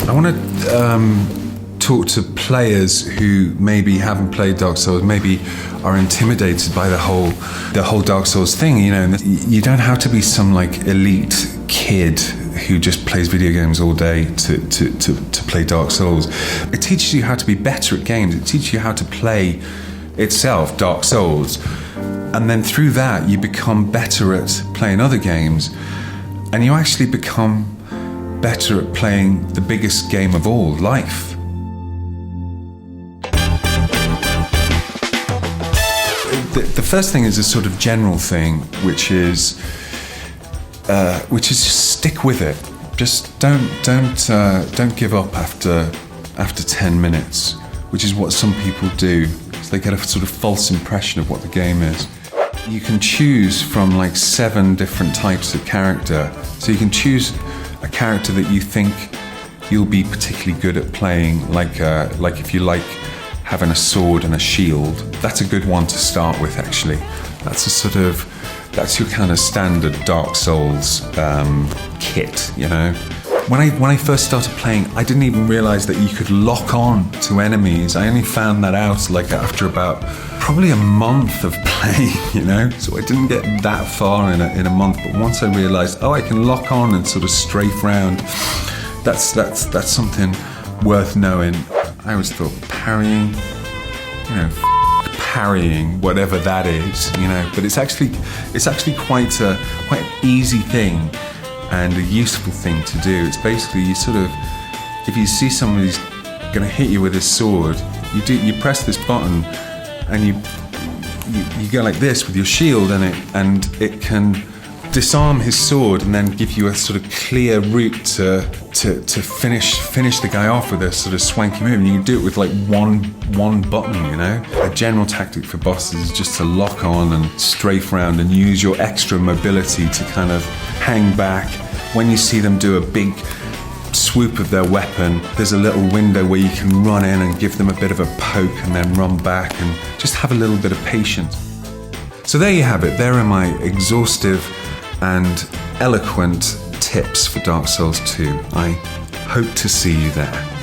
I want to talk to players who maybe haven't played Dark Souls, maybe are intimidated by the whole Dark Souls thing. You know, you don't have to be some like elite kid who just plays video games all day to play Dark Souls. It teaches you how to be better at games. It teaches you how to play itself, Dark Souls. And then through that, you become better at playing other games. And you actually become better at playing the biggest game of all, life. The first thing is a sort of general thing, which is just stick with it. Just don't give up after 10 minutes, which is what some people do. So they get a sort of false impression of what the game is. You can choose from like 7 different types of character. So you can choose a character that you think you'll be particularly good at playing, like if you like having a sword and a shield. That's a good one to start with, actually. That's your kind of standard Dark Souls kit, you know. When I first started playing, I didn't even realize that you could lock on to enemies. I only found that out like after about probably a month of playing, you know. So I didn't get that far in a month. But once I realized, I can lock on and sort of strafe round. That's something worth knowing. I always thought parrying, you know, parrying, whatever that is, you know. But it's actually quite an easy thing and a useful thing to do. It's basically you sort of, if you see somebody's going to hit you with his sword, you press this button and you go like this with your shield, and it can disarm his sword and then give you a sort of clear route to finish the guy off with a sort of swanky move. And you can do it with like one button, you know. A general tactic for bosses is just to lock on and strafe around and use your extra mobility to kind of hang back. When you see them do a big swoop of their weapon, there's a little window where you can run in and give them a bit of a poke and then run back, and just have a little bit of patience. So there you have it. There are my exhaustive and eloquent tips for Dark Souls 2. I hope to see you there.